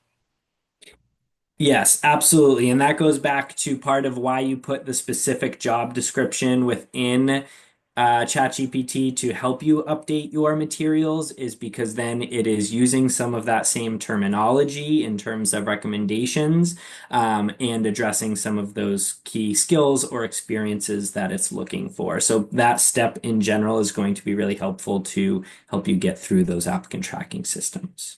Yes, absolutely. And that goes back to part of why you put the specific job description within ChatGPT to help you update your materials, is because then it is using some of that same terminology in terms of recommendations, and addressing some of those key skills or experiences that it's looking for. So that step in general is going to be really helpful to help you get through those applicant tracking systems.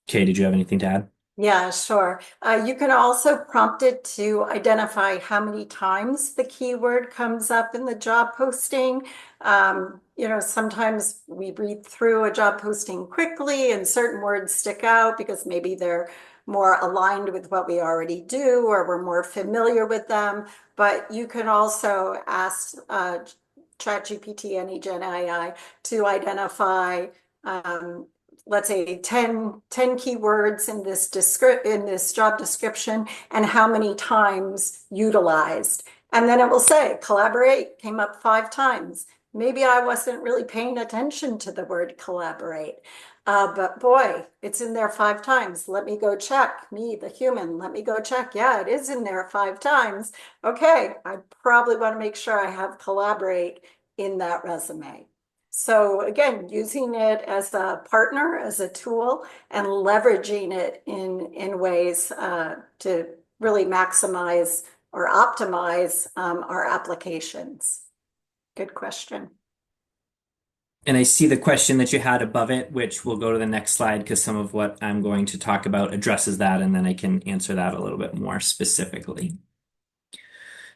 Okay, did you have anything to add? Yeah, sure. You can also prompt it to identify how many times the keyword comes up in the job posting. Sometimes we read through a job posting quickly and certain words stick out because maybe they're more aligned with what we already do or we're more familiar with them. But you can also ask ChatGPT, any Gen AI, to identify let's say 10 keywords in this job description and how many times utilized. And then it will say collaborate came up 5 times. Maybe I wasn't really paying attention to the word collaborate. But boy, it's in there 5 times. Let me go check. Me, the human, let me go check. Yeah, it is in there 5 times. Okay, I probably want to make sure I have collaborate in that resume. So again, using it as a partner, as a tool, and leveraging it in ways to really maximize or optimize our applications. Good question. And I see the question that you had above it, which we'll go to the next slide because some of what I'm going to talk about addresses that, and then I can answer that a little bit more specifically.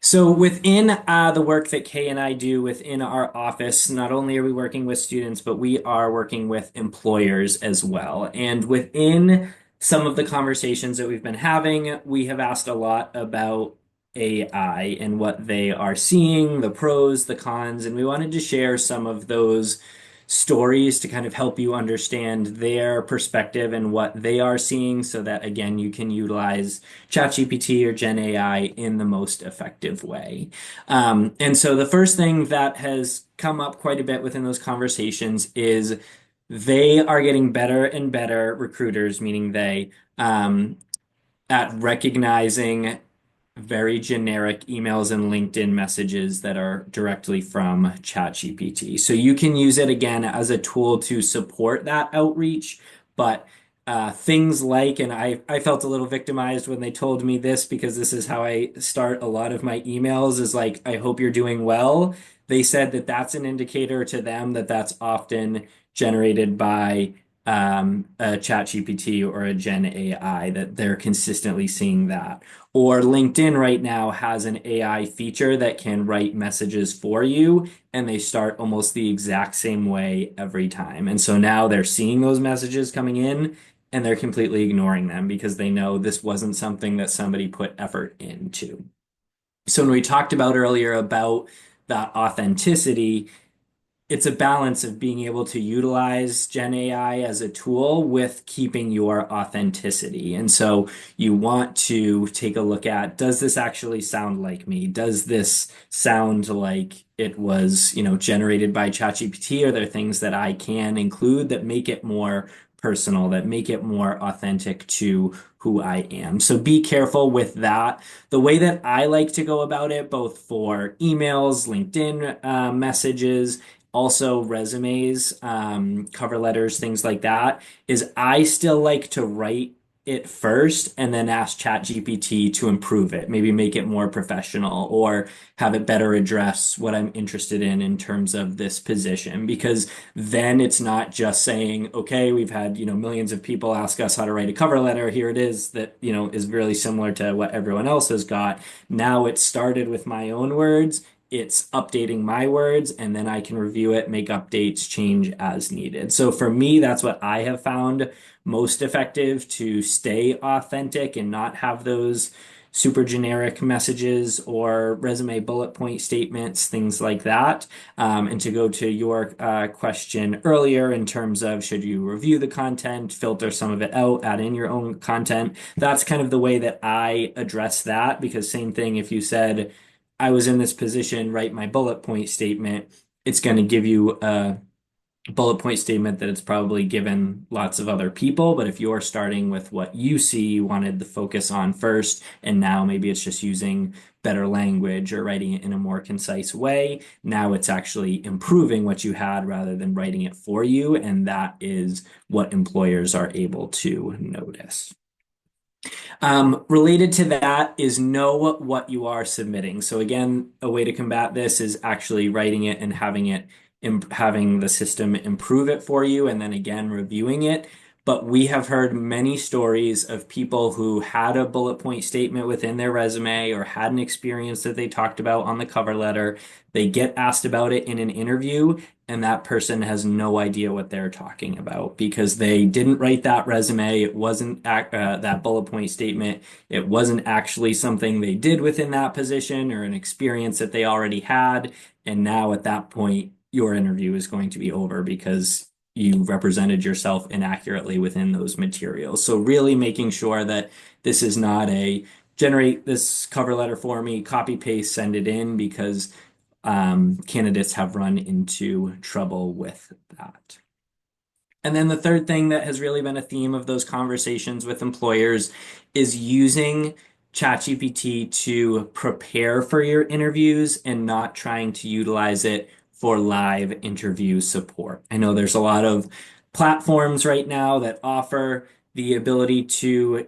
So within the work that Kay and I do within our office, not only are we working with students, but we are working with employers as well. And within some of the conversations that we've been having, we have asked a lot about AI and what they are seeing, the pros, the cons, and we wanted to share some of those stories to kind of help you understand their perspective and what they are seeing so that again you can utilize ChatGPT or Gen AI in the most effective way. And so the first thing that has come up quite a bit within those conversations is they are getting better and better recruiters, meaning they, at recognizing very generic emails and LinkedIn messages that are directly from ChatGPT. So you can use it again as a tool to support that outreach, but things like, and I felt a little victimized when they told me this because this is how I start a lot of my emails is like, I hope you're doing well. They said that that's an indicator to them that that's often generated by a ChatGPT or a Gen AI, that they're consistently seeing that. Or LinkedIn right now has an AI feature that can write messages for you, and they start almost the exact same way every time. And so now they're seeing those messages coming in and they're completely ignoring them because they know this wasn't something that somebody put effort into. So when we talked about earlier about that authenticity, it's a balance of being able to utilize Gen AI as a tool with keeping your authenticity. And so you want to take a look at, does this actually sound like me? Does this sound like it was, generated by ChatGPT? Are there things that I can include that make it more personal, that make it more authentic to who I am? So be careful with that. The way that I like to go about it, both for emails, LinkedIn messages, also resumes, cover letters, things like that, is I still like to write it first and then ask ChatGPT to improve it, maybe make it more professional or have it better address what I'm interested in terms of this position. Because then it's not just saying, okay, we've had, millions of people ask us how to write a cover letter. Here it is that, is really similar to what everyone else has got. Now it started with my own words. It's updating my words, and then I can review it, make updates, change as needed. So for me, that's what I have found most effective to stay authentic and not have those super generic messages or resume bullet point statements, things like that. And to go to your question earlier in terms of should you review the content, filter some of it out, add in your own content, that's kind of the way that I address that. Because same thing, if you said, I was in this position, write my bullet point statement, it's going to give you a bullet point statement that it's probably given lots of other people. But if you're starting with what you see, you wanted the focus on first, and now maybe it's just using better language or writing it in a more concise way, now it's actually improving what you had rather than writing it for you. And that is what employers are able to notice. Related to that is know what you are submitting. So again, a way to combat this is actually writing it and having the system improve it for you, and then again reviewing it. But we have heard many stories of people who had a bullet point statement within their resume or had an experience that they talked about on the cover letter. They get asked about it in an interview, and that person has no idea what they're talking about because they didn't write that resume. It wasn't that bullet point statement. It wasn't actually something they did within that position or an experience that they already had. And now at that point, your interview is going to be over because you represented yourself inaccurately within those materials. So really making sure that this is not a generate this cover letter for me, copy paste, send it in, because candidates have run into trouble with that. And then the third thing that has really been a theme of those conversations with employers is using ChatGPT to prepare for your interviews and not trying to utilize it for live interview support. I know there's a lot of platforms right now that offer the ability to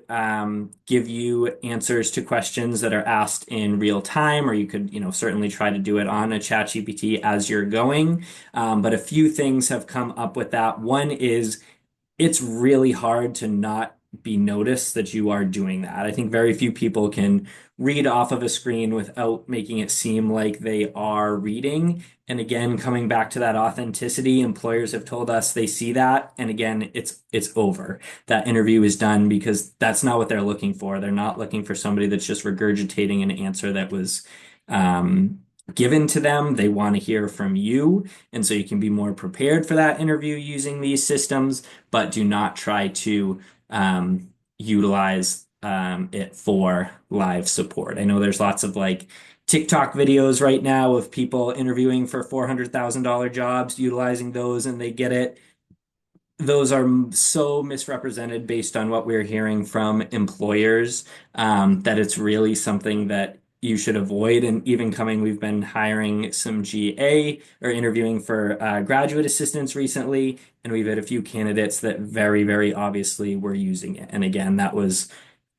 give you answers to questions that are asked in real time, or you could, certainly try to do it on a ChatGPT as you're going. But a few things have come up with that. One is it's really hard to not be noticed that you are doing that. I think very few people can read off of a screen without making it seem like they are reading. And again, coming back to that authenticity, employers have told us they see that. And again, it's over. That interview is done because that's not what they're looking for. They're not looking for somebody that's just regurgitating an answer that was given to them. They want to hear from you. And so you can be more prepared for that interview using these systems, but do not try to utilize it for live support. I know there's lots of like TikTok videos right now of people interviewing for $400,000 jobs, utilizing those, and they get it. Those are so misrepresented based on what we're hearing from employers, that it's really something that you should avoid. And even we've been hiring some GA or interviewing for graduate assistants recently, and we've had a few candidates that very, very obviously were using it. And again, that was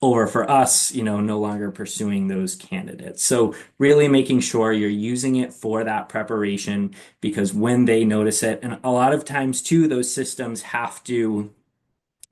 over for us, no longer pursuing those candidates. So really making sure you're using it for that preparation, because when they notice it, and a lot of times too, those systems have to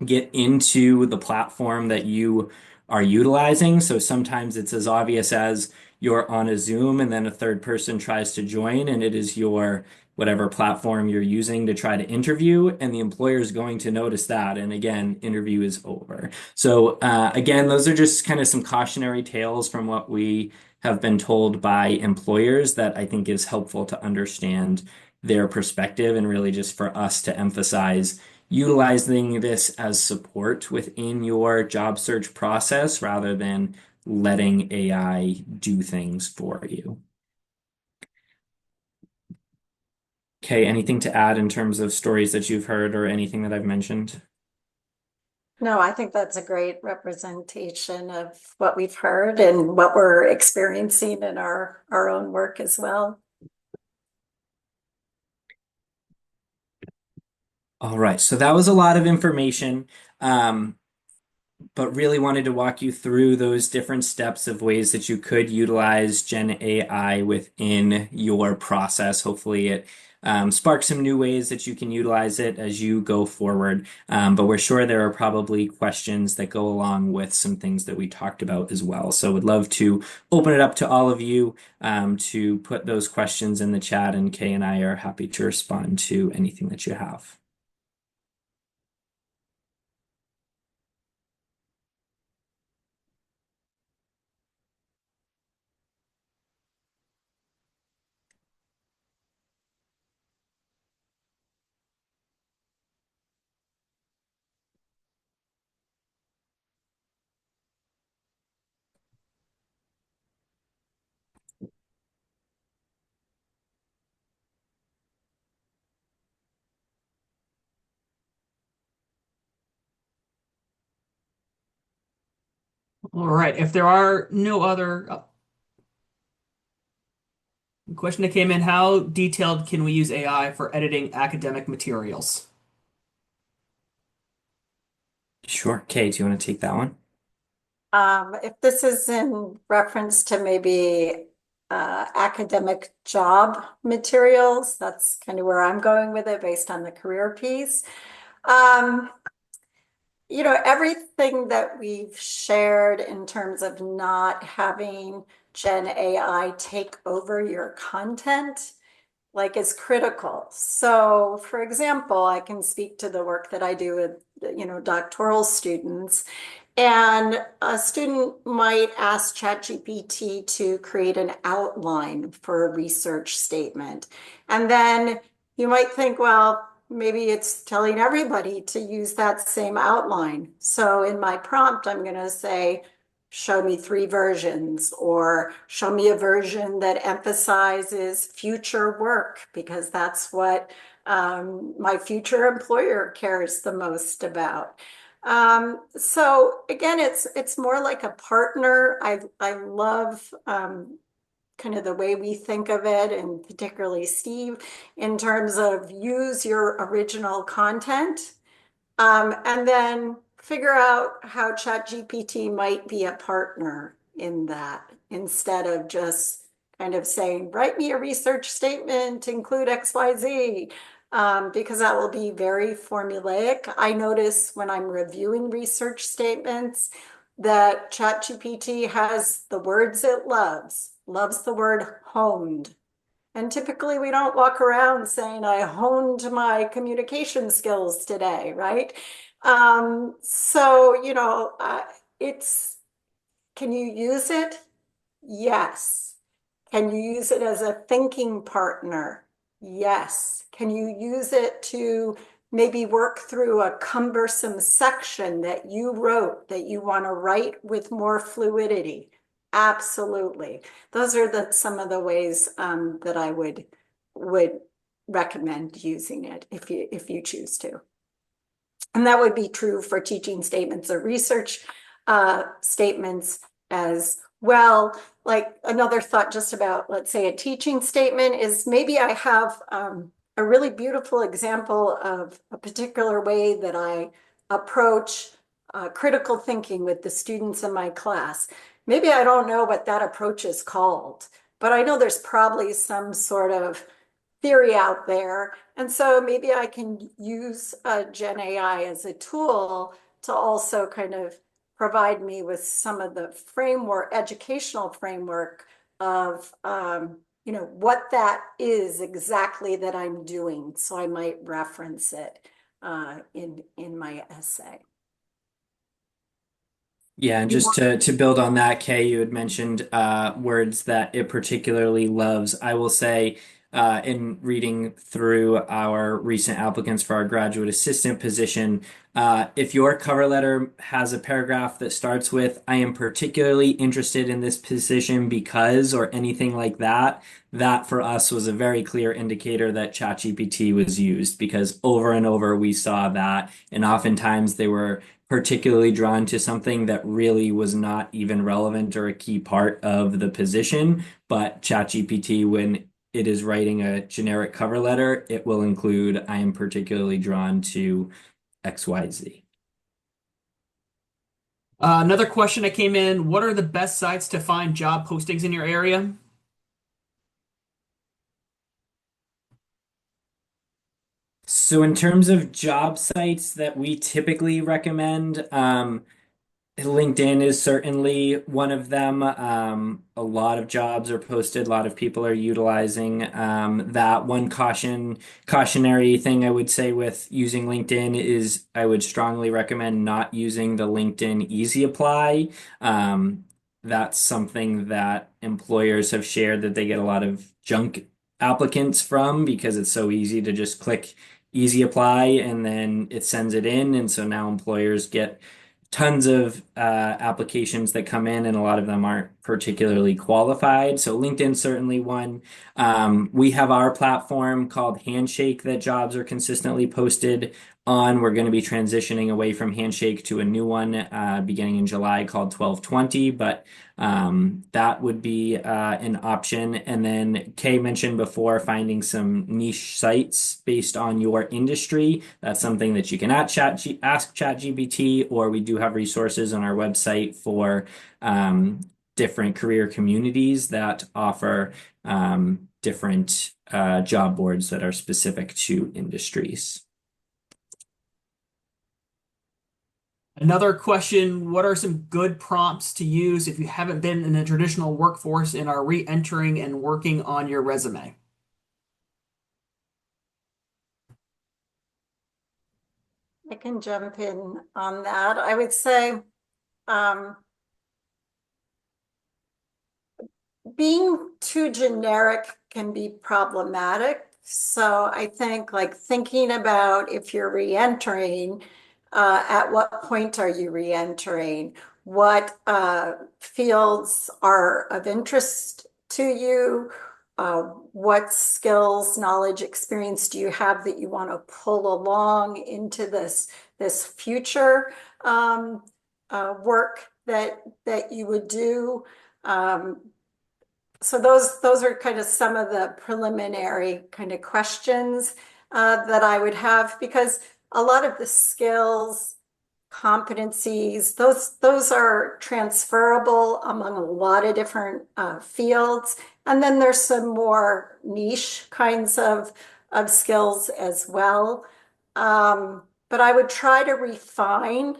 get into the platform that you are utilizing. So sometimes it's as obvious as you're on a Zoom and then a third person tries to join, and it is your whatever platform you're using to try to interview, and the employer is going to notice that. And again, interview is over. So again, those are just kind of some cautionary tales from what we have been told by employers that I think is helpful to understand their perspective, and really just for us to emphasize utilizing this as support within your job search process rather than letting AI do things for you. Okay, anything to add in terms of stories that you've heard or anything that I've mentioned? No, I think that's a great representation of what we've heard and what we're experiencing in our own work as well. All right, so that was a lot of information, but really wanted to walk you through those different steps of ways that you could utilize Gen AI within your process. Hopefully it sparks some new ways that you can utilize it as you go forward. But we're sure there are probably questions that go along with some things that we talked about as well. So would love to open it up to all of you to put those questions in the chat, and Kay and I are happy to respond to anything that you have. All right. If there are no other question that came in, how detailed can we use AI for editing academic materials? Sure. Kay, do you want to take that one? If this is in reference to maybe academic job materials, that's kind of where I'm going with it based on the career piece. Everything that we've shared in terms of not having Gen AI take over your content, like, is critical. So, for example, I can speak to the work that I do with, doctoral students. And a student might ask ChatGPT to create an outline for a research statement. And then you might think, well, maybe it's telling everybody to use that same outline. So in my prompt, I'm going to say, show me 3 versions, or show me a version that emphasizes future work, because that's what my future employer cares the most about. So again, it's more like a partner. I love kind of the way we think of it, and particularly Steve, in terms of use your original content, and then figure out how ChatGPT might be a partner in that, instead of just kind of saying, write me a research statement, include XYZ, because that will be very formulaic. I notice when I'm reviewing research statements that ChatGPT has the words it loves the word honed. And typically we don't walk around saying, I honed my communication skills today, right? So, can you use it? Yes. Can you use it as a thinking partner? Yes. Can you use it to maybe work through a cumbersome section that you wrote that you want to write with more fluidity? Absolutely. Those are some of the ways that I would recommend using it if you choose to. And that would be true for teaching statements or research statements as well. Like another thought just about, let's say, a teaching statement is maybe I have a really beautiful example of a particular way that I approach critical thinking with the students in my class. Maybe I don't know what that approach is called, but I know there's probably some sort of theory out there. And so maybe I can use Gen AI as a tool to also kind of provide me with some of the educational framework of, what that is exactly that I'm doing. So I might reference it in my essay. Yeah, and just to build on that, Kay, you had mentioned words that it particularly loves. I will say, in reading through our recent applicants for our graduate assistant position, if your cover letter has a paragraph that starts with, I am particularly interested in this position because, or anything like that, that for us was a very clear indicator that ChatGPT was used, because over and over we saw that, and oftentimes they were particularly drawn to something that really was not even relevant or a key part of the position. But ChatGPT, when it is writing a generic cover letter, it will include, I am particularly drawn to XYZ. Another question that came in, what are the best sites to find job postings in your area? So in terms of job sites that we typically recommend, LinkedIn is certainly one of them. A lot of jobs are posted. A lot of people are utilizing that. One cautionary thing I would say with using LinkedIn is I would strongly recommend not using the LinkedIn Easy Apply. That's something that employers have shared that they get a lot of junk applicants from, because it's so easy to just click Easy Apply and then it sends it in. And so now employers get tons of applications that come in, and a lot of them aren't particularly qualified. So LinkedIn certainly one. We have our platform called Handshake that jobs are consistently posted on. We're going to be transitioning away from Handshake to a new one beginning in July called 1220, but that would be an option. And then Kay mentioned before finding some niche sites based on your industry. That's something that you can ask ChatGPT, or we do have resources on our website for different career communities that offer different job boards that are specific to industries. Another question, what are some good prompts to use if you haven't been in the traditional workforce and are re-entering and working on your resume? I can jump in on that. I would say being too generic can be problematic. So I think like thinking about if you're re-entering, at what point are you re-entering? What fields are of interest to you? What skills, knowledge, experience do you have that you want to pull along into this future work that you would do? So those are kind of some of the preliminary kind of questions that I would have, because a lot of the skills, competencies, those are transferable among a lot of different fields. And then there's some more niche kinds of skills as well. But I would try to refine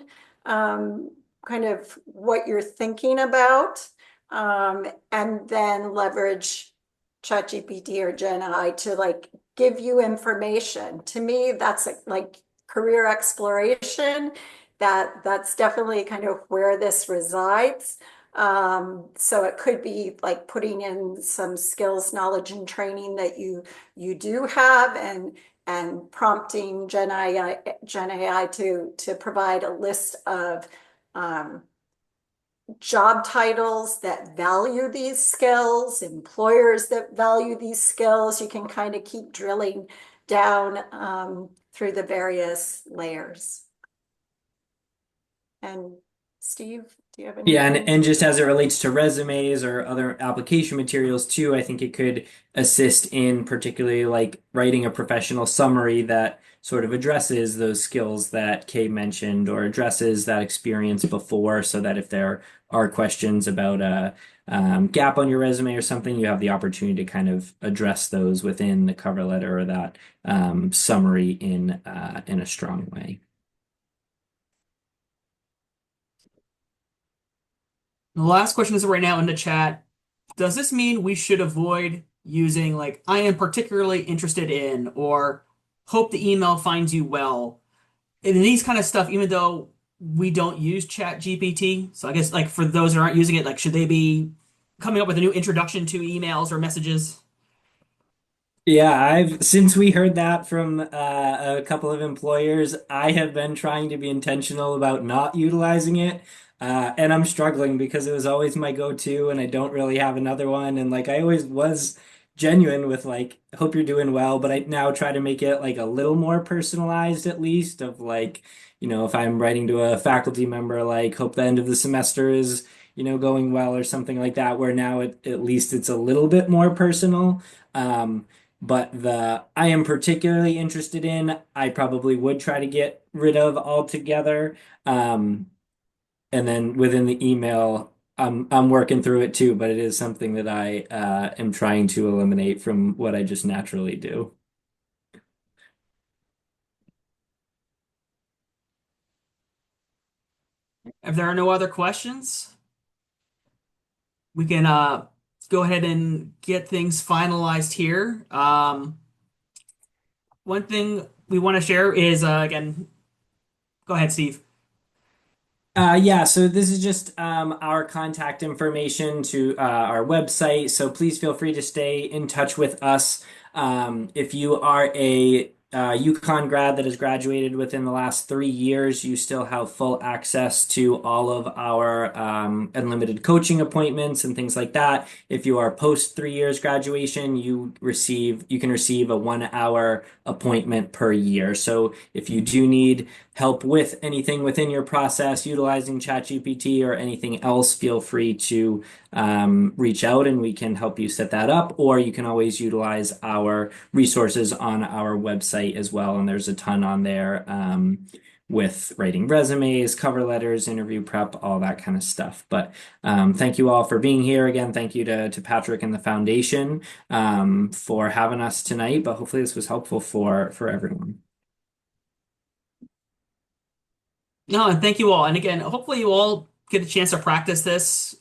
kind of what you're thinking about, and then leverage ChatGPT or Gen AI to like give you information. To me, that's like career exploration. That's definitely kind of where this resides. So it could be like putting in some skills, knowledge, and training that you do have, and prompting Gen AI to provide a list of job titles that value these skills, employers that value these skills. You can kind of keep drilling down through the various layers. And Steve, do you have Yeah, anything? and just as it relates to resumes or other application materials too, I think it could assist in particularly like writing a professional summary that sort of addresses those skills that Kay mentioned or addresses that experience before, so that if there are questions about a gap on your resume or something, you have the opportunity to kind of address those within the cover letter or that summary in a strong way. The last question is right now in the chat. Does this mean we should avoid using like I am particularly interested in or hope the email finds you well? And these kind of stuff, even though we don't use Chat GPT. So I guess like for those that aren't using it, like should they be coming up with a new introduction to emails or messages? Yeah, I've since we heard that from a couple of employers, I have been trying to be intentional about not utilizing it. And I'm struggling because it was always my go-to and I don't really have another one. And like I always was genuine with like, hope you're doing well, but I now try to make it like a little more personalized at least of like, if I'm writing to a faculty member, like hope the end of the semester is, going well or something like that, where now at least it's a little bit more personal. But the I am particularly interested in, I probably would try to get rid of altogether. Um, and then within the email, I'm working through it too, but it is something that I am trying to eliminate from what I just naturally do. If there are no other questions, we can go ahead and get things finalized here. One thing we want to share is again, go ahead, Steve. Yeah, so this is just our contact information to our website. So please feel free to stay in touch with us. If you are a UConn grad that has graduated within the last 3 years, you still have full access to all of our unlimited coaching appointments and things like that. If you are post 3 years graduation, you can receive a 1 hour appointment per year. So if you do need help with anything within your process utilizing ChatGPT or anything else, feel free to reach out and we can help you set that up. Or you can always utilize our resources on our website as well. And there's a ton on there with writing resumes, cover letters, interview prep, all that kind of stuff. But thank you all for being here. Again, thank you to Patrick and the foundation for having us tonight. But hopefully this was helpful for everyone. No, and thank you all. And again, hopefully you all get a chance to practice this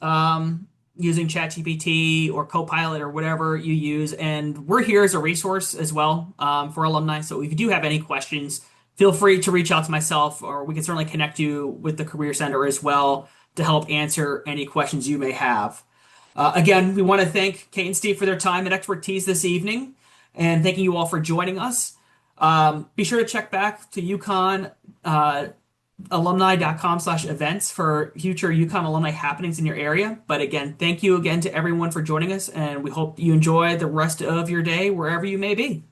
using ChatGPT or Copilot or whatever you use. And we're here as a resource as well for alumni. So if you do have any questions, feel free to reach out to myself, or we can certainly connect you with the Career Center as well to help answer any questions you may have. Again, we want to thank Kate and Steve for their time and expertise this evening, and thanking you all for joining us. Be sure to check back to UConn alumni.com/events for future UConn alumni happenings in your area. But again, thank you again to everyone for joining us, and we hope you enjoy the rest of your day wherever you may be.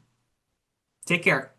Take care.